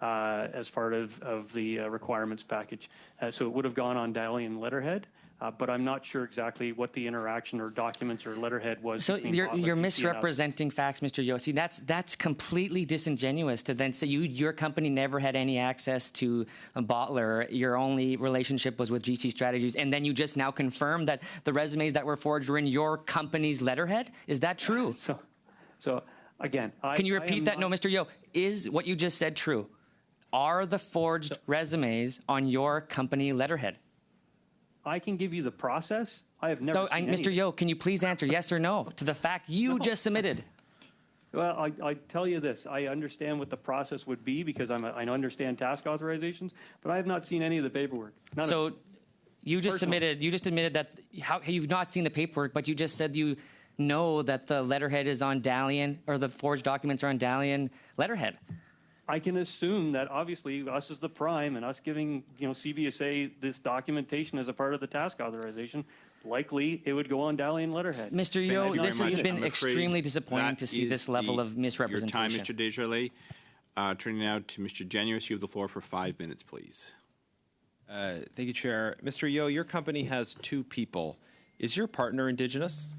as part of the requirements package. So it would have gone on Dalian letterhead. But I'm not sure exactly what the interaction or documents or letterhead was. So you're misrepresenting facts, Mr. Yossi. That's completely disingenuous to then say your company never had any access to a bottler. Your only relationship was with GC Strategies, and then you just now confirm that the resumes that were forged were in your company's letterhead. Is that true? So again, can you repeat that? No, Mr. Yo, is what you just said true? Are the forged resumes on your company letterhead? I can give you the process. I have never seen Mr. Yo, can you please answer yes or no to the fact you just submitted? Well, I tell you this. I understand what the process would be because I understand task authorizations, but I have not seen any of the paperwork. So you just submitted. You just admitted that you've not seen the paperwork, but you just said you know that the letterhead is on Dalian, or the forged documents are on Dalian letterhead. I can assume that obviously us as the prime and us giving CVSA this documentation as a part of the task authorization, likely it would go on Dalian letterhead. Mr. Yo, this has been extremely disappointing to see this level of misrepresentation. Your time, Mr. Desjardins. Turning now to Mr. Genuis. You have the floor for 5 minutes, please. Thank you, Chair. Mr. Yo, your company has 2 people. Is your partner Indigenous?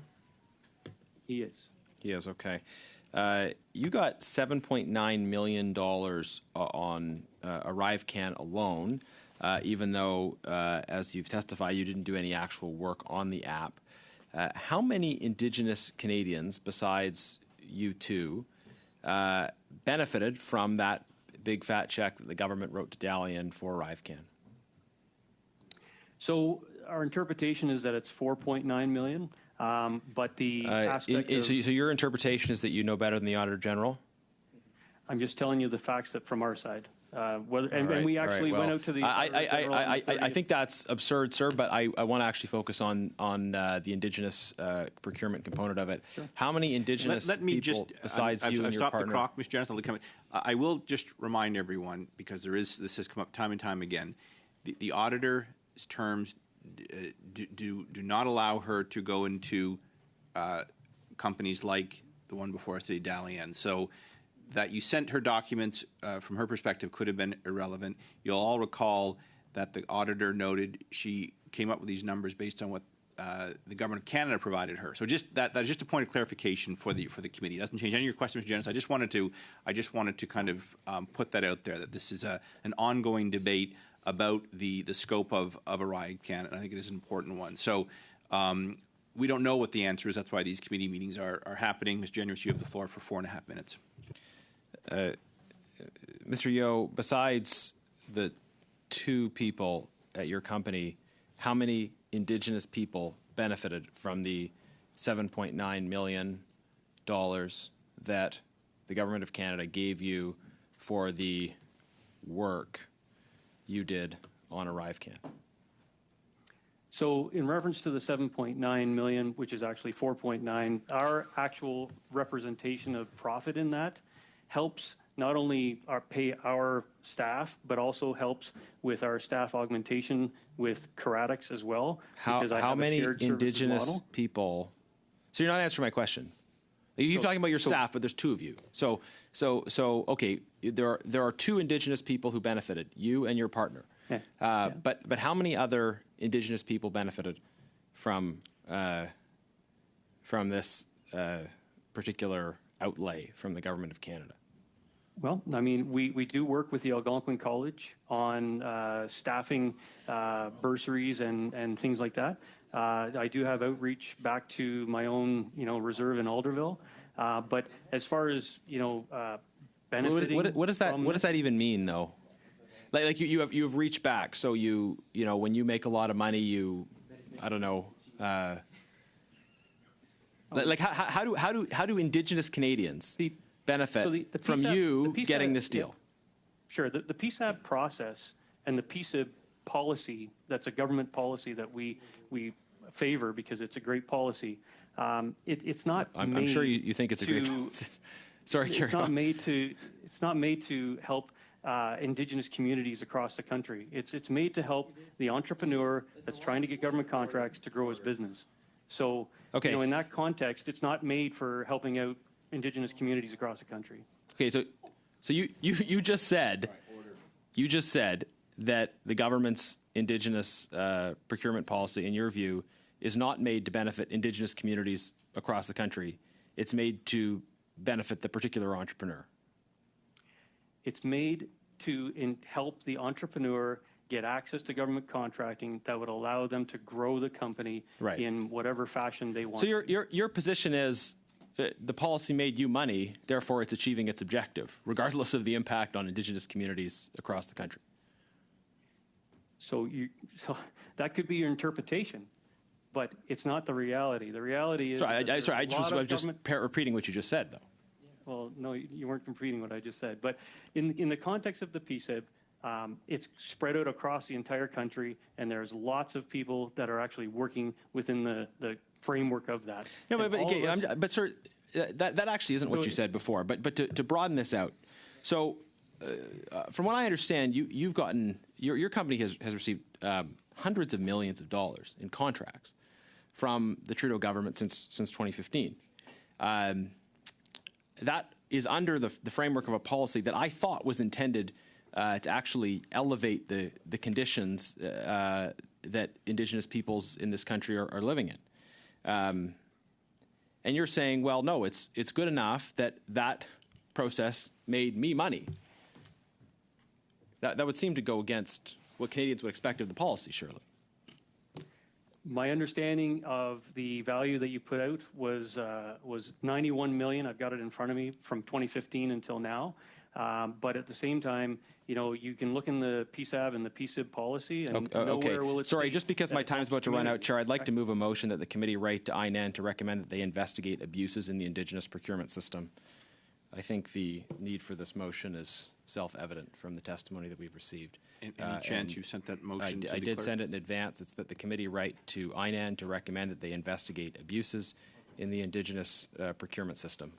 He is. He is, okay. You got $7.9 million on ArriveCAN alone, even though, as you've testified, you didn't do any actual work on the app. How many Indigenous Canadians, besides you two, benefited from that big fat check that the government wrote to Dalian for ArriveCAN? So our interpretation is that it's 4.9 million. But the aspect so your interpretation is that you know better than the Auditor General? I'm just telling you the facts that from our side. And we actually went out to the. I think that's absurd, sir. But I want to actually focus on the Indigenous procurement component of it. Sure. How many Indigenous people besides you and your partner? I've stopped the clock, Mr. Jonathan. I will just remind everyone, because this has come up time and time again. The auditor's terms do not allow her to go into companies like the one before us today, Dalian. So that you sent her documents from her perspective could have been irrelevant. You'll all recall that the auditor noted she came up with these numbers based on what the government of Canada provided her. So just that is just a point of clarification for the committee. It doesn't change any of your questions, Mr. Janice. I just wanted to kind of put that out there, that this is an ongoing debate about the scope of ArriveCAN, and I think it is an important one. So we don't know what the answer is. That's why these committee meetings are happening. Ms. Genuis, you have the floor for 4.5 minutes. Mr. Yo, besides the 2 people at your company, how many Indigenous people benefited from the $7.9 million that the Government of Canada gave you for the work you did on ArriveCAN? So in reference to the 7.9 million, which is actually 4.9, our actual representation of profit in that helps not only pay our staff, but also helps with our staff augmentation with Karatics as well. How many Indigenous people? So you're not answering my question. You keep talking about your staff, but there's 2 of you. So okay, there are 2 Indigenous people who benefited, you and your partner. Yeah. But how many other Indigenous people benefited from this particular outlay from the Government of Canada? Well, I mean, we do work with the Algonquin College on staffing bursaries and things like that. I do have outreach back to my own, reserve in Alderville. But as far as, benefiting, what does that even mean, though? Like you have reached back. So when you make a lot of money, I don't know. Like how do Indigenous Canadians benefit from you getting this deal? Yeah. Sure. The PSAB process and the PSAB policy, that's a government policy that we favor because it's a great policy. It's not. I'm sure you think it's a great. Sorry, it's not made to. It's not made to help Indigenous communities across the country. It's made to help the entrepreneur that's trying to get government contracts to grow his business. So, in that context, it's not made for helping out Indigenous communities across the country. Okay, so you just said you just said that the government's Indigenous procurement policy, in your view, is not made to benefit Indigenous communities across the country. It's made to benefit the particular entrepreneur. It's made to help the entrepreneur get access to government contracting that would allow them to grow the company Right. in whatever fashion they want. So your position is the policy made you money, therefore it's achieving its objective, regardless of the impact on Indigenous communities across the country. So that could be your interpretation, but it's not the reality. The reality is. I that was just repeating what you just said, though. Well, no, you weren't repeating what I just said. But in the context of the PSEB, it's spread out across the entire country, and there's lots of people that are actually working within the framework of that. No, but sir, that actually isn't what you said before. But to broaden this out, so from what I understand, you've gotten your company has received hundreds of millions of dollars in contracts from the Trudeau government since 2015. That is under the framework of a policy that I thought was intended to actually elevate the conditions that Indigenous peoples in this country are living in. And you're saying, well, no, it's good enough that process made me money. That would seem to go against what Canadians would expect of the policy, surely. My understanding of the value that you put out was 91 million. I've got it in front of me from 2015 until now. But at the same time, you can look in the PSAB and the PSIB policy, and nowhere will it. Sorry, just because my time is about to run out, Chair, I'd like to move a motion that the committee write to INAN to recommend that they investigate abuses in the Indigenous procurement system. I think the need for this motion is self-evident from the testimony that we've received. Any chance you sent that motion to the I did clerk? send it in advance. It's that the committee write to INAN to recommend that they investigate abuses in the Indigenous procurement system.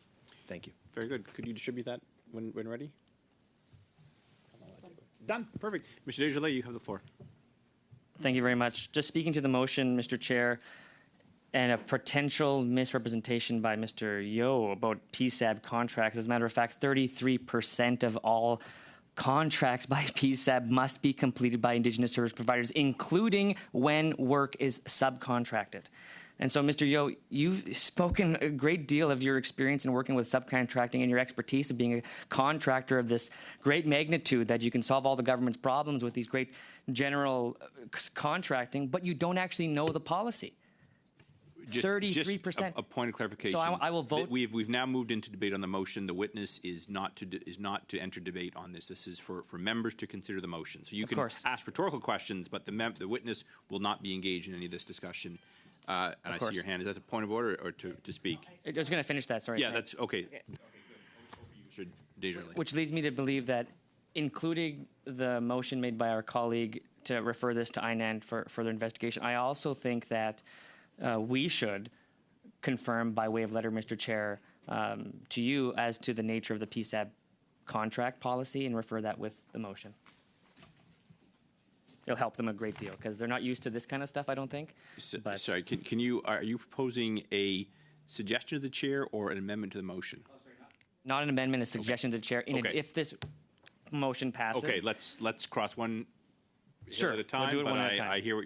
Thank you. Very good. Could you distribute that when ready? Done. Perfect. Mr. Desjardins, you have the floor. Thank you very much. Just speaking to the motion, Mr. Chair, and a potential misrepresentation by Mr. Yeo about PSAB contracts. As a matter of fact, 33% of all contracts by PSAB must be completed by Indigenous service providers, including when work is subcontracted. And so, Mr. Yeo, you've spoken a great deal of your experience in working with subcontracting and your expertise of being a contractor of this great magnitude that you can solve all the government's problems with these great general contracting, but you don't actually know the policy. 33%. Just a point of clarification. So I will vote. We've now moved into debate on the motion. The witness is not to enter debate on this. This is for members to consider the motion. So you can ask rhetorical questions, but the witness will not be engaged in any of this discussion. And I see your hand. Is that a point of order or to speak? I was going to finish that. Sorry. Yeah, that's okay. Mr. Desjardins. Which leads me to believe that, including the motion made by our colleague to refer this to INAN for further investigation, I also think that we should confirm by way of letter, Mr. Chair, to you as to the nature of the PSAB contract policy and refer that with the motion. It'll help them a great deal because they're not used to this kind of stuff, I don't think. Sorry, are you proposing a suggestion to the chair or an amendment to the motion? Not an amendment, a suggestion to the chair. If this motion passes. Okay, let's cross one Sure, at a time. we'll do it one at a time. I hear what